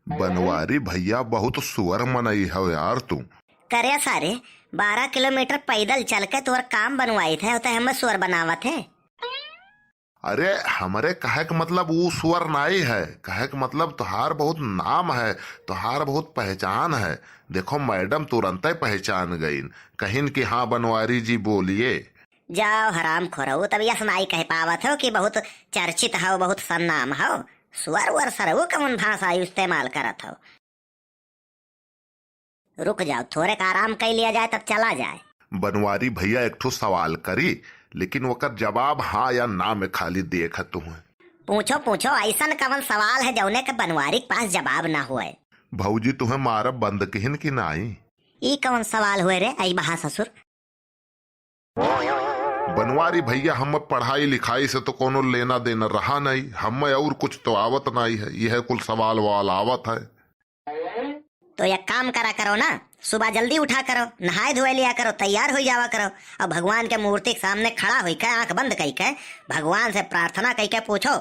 बनवारी भैया बहुत सुअर मनई है यार तू। करे सारे 12 किलोमीटर पैदल चल के तोर काम बनवाई थे तो हम सुअर बनावत है। अरे हमरे कहे के मतलब वो सुअर नाई है, कहे के मतलब तुहार बहुत नाम है, तुहार बहुत पहचान है। देखो मैडम तुरंत ही पहचान गई, कहिन कि हाँ बनवारी जी बोलिए। जाओ हराम खोरो, तब यह सुनाई कह पावत हो कि बहुत चर्चित हो, बहुत सन्नाम हो। सुअर वर सरऊ कौन भाषा इस्तेमाल करत हो। रुक जाओ, थोड़े का आराम कर लिया जाए तब चला जाए। बनवारी भैया एक ठो सवाल करी, लेकिन वकर जवाब हाँ या ना में खाली देख तू। पूछो पूछो, ऐसा कवन सवाल है जौने के बनवारी के पास जवाब ना हुए। भौजी तुम्हें मारब बंद किहिन की नाई? ई कौन सवाल हुए रे आई बहा ससुर? बनवारी भैया हम पढ़ाई लिखाई से तो कोनो लेना देना रहा नहीं, हम और कुछ तो आवत नहीं है, यह कुल सवाल वाल आवत है। तो एक काम करा करो ना, सुबह जल्दी उठा करो, नहाए धोए लिया करो, तैयार हो जावा करो और भगवान के मूर्ति के सामने खड़ा हुई के आंख बंद कई के भगवान से प्रार्थना कई के पूछो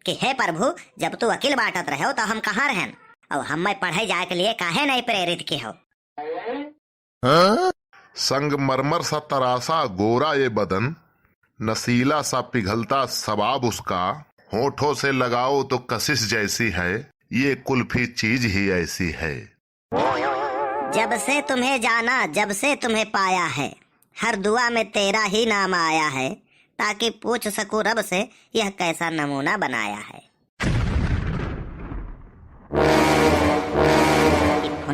कि हे प्रभु, जब तू अकिल बांटत रहे हो तो हम कहाँ रहें और हम पढ़ाई जाए के लिए काहे नहीं प्रेरित की हो। संगमरमर सा तरासा गोरा ये बदन, नसीला सा पिघलता सबाब उसका, होठों से लगाओ तो कशिश जैसी है, ये कुल्फी चीज ही ऐसी है। जब से तुम्हें जाना, जब से तुम्हें पाया है, हर दुआ में तेरा ही नाम आया है, ताकि पूछ सकूं रब से यह कैसा नमूना बनाया है।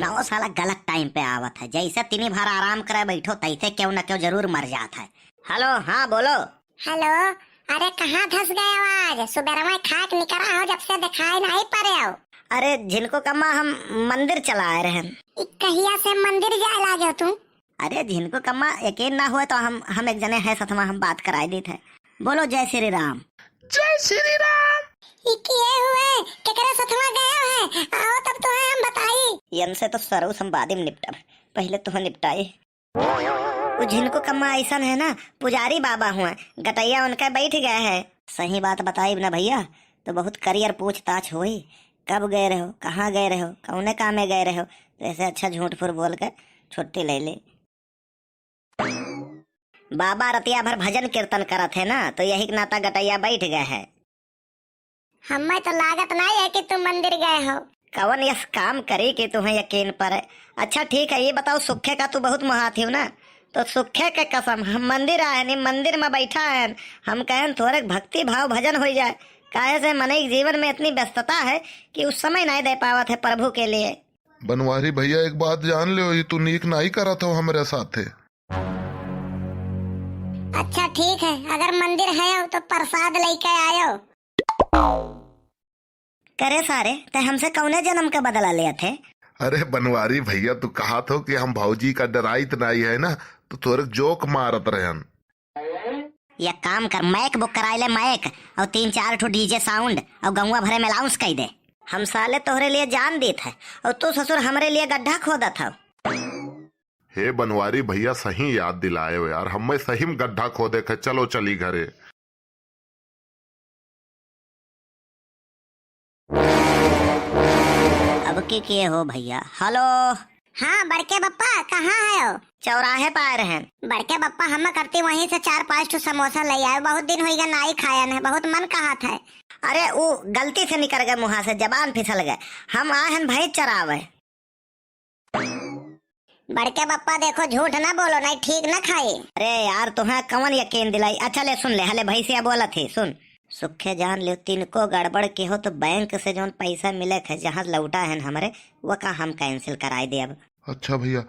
वो साला गलत टाइम पे आवत है, जैसे तिनी भर आराम करे बैठो तैसे क्यों न क्यों जरूर मर जाता है। हेलो, हाँ बोलो। हेलो, अरे कहाँ धस गए हो आज? सुबह में खाक निकला हो, जब से दिखाई नहीं पड़े हो। अरे जिनको कम्मा हम मंदिर चला आए रहे। कहिया से मंदिर जाए लागे तुम? अरे जिनको कम्मा यकीन ना हुए तो हम एक जने है सतमा हम बात कराई दी थे। बोलो जय श्री राम। जय श्री राम। किए हुए केकरे सतमा गए हैं? आओ तब तो है हम बताई। यन से तो सरऊ संवादी में निपटा, पहले तो निपटाए। वो जिनको कम्मा ऐसा है ना, पुजारी बाबा हुए, गटैया उनका बैठ गए है। सही बात बताई ना भैया तो बहुत करियर पूछताछ हुई, कब गए रहो, कहाँ गए रहो, कौने काम में गए रहो, तो ऐसे अच्छा झूठ फूट बोल कर छुट्टी ले ले। बाबा रतिया भर भजन कीर्तन करत है ना, तो यही नाता गटैया बैठ गए है। हमें तो लागत नहीं है कि तुम मंदिर गए हो। कवन यस काम करे कि तुम्हें यकीन पर है। अच्छा ठीक है, ये बताओ सुखे का तू बहुत महात हो ना, तो सुखे के कसम हम मंदिर आए नहीं, मंदिर में बैठा है, हम कहें थोड़े भक्ति भाव भजन हो जाए। काहे से मनुष्य जीवन में इतनी व्यस्तता है कि उस समय नहीं दे पावत है प्रभु के लिए। बनवारी भैया एक बात जान ले, तू नीक नहीं करा था हमारे साथ। अच्छा ठीक है, अगर मंदिर है तो प्रसाद लेके आयो। करे सारे ते हमसे कौने जन्म का बदला लिया थे? अरे बनवारी भैया तू कहा तो कि हम भौजी का डराइत नहीं है ना, तो तोरे जोक मारत रहन। या काम कर, मैक बुक कराई ले, मैक और 3-4 ठो डीजे साउंड और गौवा भरे में लाउंस कही दे। हम साले तोहरे लिए जान देत है और तू ससुर हमरे लिए गड्ढा खोदा था। हे बनवारी भैया सही याद दिलाए हो यार, हमें सही में गड्ढा खोदे के, चलो चली घरे। अब के हो भैया? हेलो। हाँ बड़के बप्पा कहाँ है हो? चौराहे पाए रहे। बड़के बप्पा हम करती वहीं से 4-5 ठो समोसा ले आए, बहुत दिन हो गया नाई खाया है, बहुत मन कहा था। अरे वो गलती से निकल गए मुँह से, जबान फिसल गए। हम आए हैं भाई चरावे। बड़के बप्पा देखो झूठ ना बोलो, नहीं ठीक ना खाई। अरे यार तुम्हें कौन यकीन दिलाई। अच्छा ले सुन ले, हले भैंसिया बोला थी सुन। सुखे जान ले, तिनको गड़बड़ के हो तो बैंक से जो पैसा मिले थे जहाँ लौटा है हमारे, वो का हम कैंसिल कराई दे अब। अच्छा भैया।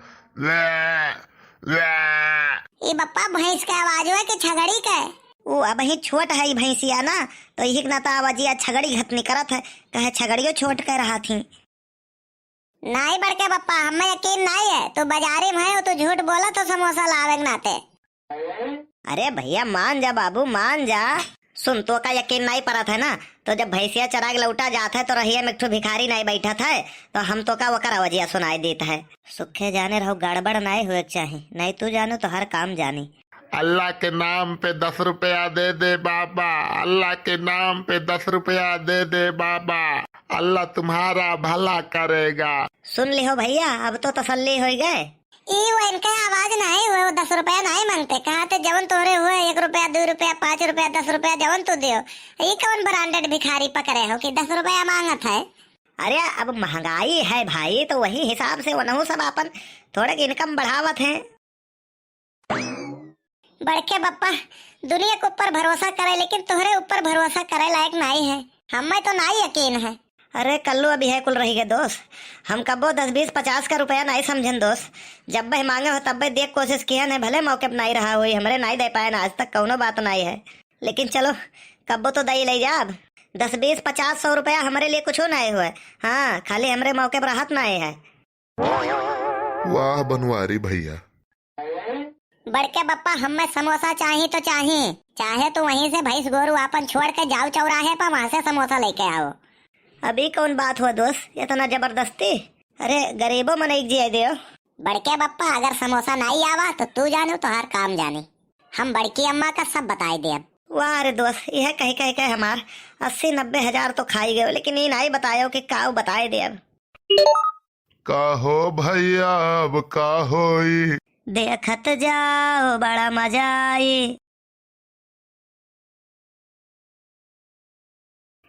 ये बप्पा भैंस के आवाज है कि छगड़ी के? वो अब ही छोट है भैंसिया ना, तो यही ना आवाजिया छगड़ी घतनी करत है, कहे छगड़ियों छोट कह रहा थी। नहीं बड़के बप्पा हमें यकीन नहीं है, तो बाजारी में है तो झूठ बोला तो समोसा लावे नाते। अरे भैया मान जा बाबू मान जा। सुन तो का यकीन नहीं पड़ा था ना, तो जब भैंसिया चरा के लौटा जाता है तो रहिया में एक ठो भिखारी नहीं बैठा था, तो हम तो का वकर आवाजिया सुनाई देता है। सुखे जाने रहो, गड़बड़ नहीं हुए चाहिए, नहीं तू जानो तो हर काम जानी। अल्लाह के नाम पे 10 रुपया दे दे बाबा, अल्लाह के नाम पे 10 रुपया दे दे बाबा, अल्लाह तुम्हारा भला करेगा। सुन लिहो भैया, अब तो तसल्ली हो गए। ई वो इनका आवाज नहीं हुए, वो 10 रुपया नहीं मांगते, कहा थे जवन तोरे हुए 1 रुपया 2 रुपया 5 रुपया 10 रुपया जवन तू दियो। ये कौन ब्रांडेड भिखारी पकड़े हो कि 10 रुपया मांगत है? अरे अब महंगाई है भाई, तो वही हिसाब से वनहु सब अपन थोड़े इनकम बढ़ावत हैं। बड़के बप्पा दुनिया के ऊपर भरोसा करे, लेकिन तोहरे ऊपर भरोसा करे लायक नहीं है। हमें तो नहीं यकीन है। अरे कल्लू अभी है कुल रही गए दोस्त, हम कबो 10 20 50 का रुपया नहीं समझन दोस्त। जब भाई मांगे हो तब भाई देख कोशिश किया ने, भले मौके पर नहीं रहा हुई हमरे नहीं दे पाए ना आज तक, कौनो बात नहीं है। लेकिन चलो कब्बो तो दई ले जाब। 10 20 50 100 रुपया हमारे लिए कुछ नहीं हुआ। हाँ खाली हमरे मौके पर राहत नहीं है। वाह बनवारी भैया। बड़के बप्पा हमें समोसा चाहिए तो चाहिए, चाहे तो वहीं से भैंस गोरू अपन छोड़ के जाओ चौराहे पर, वहां से समोसा लेके आओ। अभी कौन बात हुआ दोस्त, इतना जबरदस्ती? अरे गरीबों में नहीं जिए दियो। बड़के बप्पा अगर समोसा नहीं आवा तो तू जानो तो हर काम जाने, हम बड़की अम्मा का सब बताई दे। वाह रे दोस्त, यह कह के हमार 80 90 हजार तो खाई गए, लेकिन ये नहीं बतायो कि का बताए दे। अब कहो भैया अब का होई, देखत जाओ बड़ा मजा आई।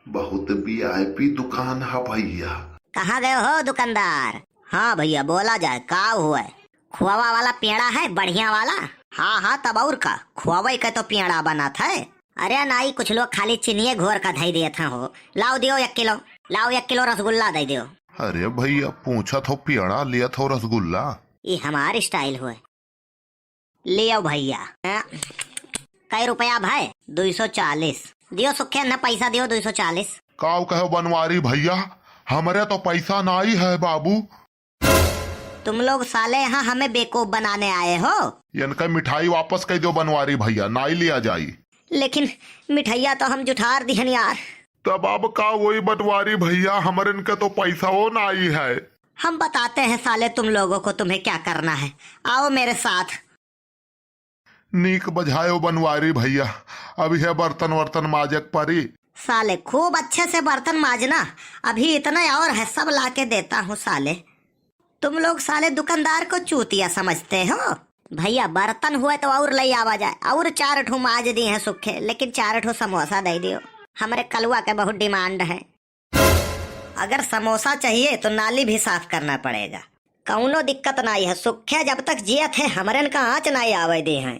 बहुत वीआईपी दुकान है भैया। कहाँ गए हो दुकानदार? हाँ भैया बोला जाए, का हुआ है? खोवा वाला पेड़ा है बढ़िया वाला? हाँ हाँ तब और का, खोवे का तो पेड़ा बना था। अरे नाई कुछ लोग खाली चीनिए घोर का धई दिए था हो। लाओ दियो 1 किलो, लाओ 1 किलो रसगुल्ला दे दियो। अरे भैया पूछा थो पेड़ा लिया थो रसगुल्ला। ये हमारी स्टाइल हुए। लियो भैया। कई रुपया भाई? 240 दियो सुखे न, पैसा दियो 240। काव कहो बनवारी भैया, हमारे तो पैसा नहीं है बाबू। तुम लोग साले यहाँ हमें बेवकूफ बनाने आए हो। इनका मिठाई वापस कर दो बनवारी भैया, नहीं लिया जाई। लेकिन मिठाइया तो हम जुठार दिहन यार। तब अब का वही बनवारी भैया, हमारे इनके तो पैसा वो नहीं है। हम बताते हैं साले तुम लोगों को तुम्हें क्या करना है, आओ मेरे साथ। नीक बजायो बनवारी भैया, अभी है बर्तन वर्तन माजक परी। साले खूब अच्छे से बर्तन माजना, अभी इतना और है सब ला के देता हूँ साले। तुम लोग साले दुकानदार को चूतिया समझते हो। भैया बर्तन हुए तो और ले आवा जाए, और 4 ठो माज दिए हैं सुखे, लेकिन 4 ठो समोसा दे दियो। हमारे कलुआ के बहुत डिमांड है। अगर समोसा चाहिए तो नाली भी साफ करना पड़ेगा। कौनो दिक्कत नहीं है, सुखे जब तक जियत है हमारे का आँच नहीं आवे दे हैं।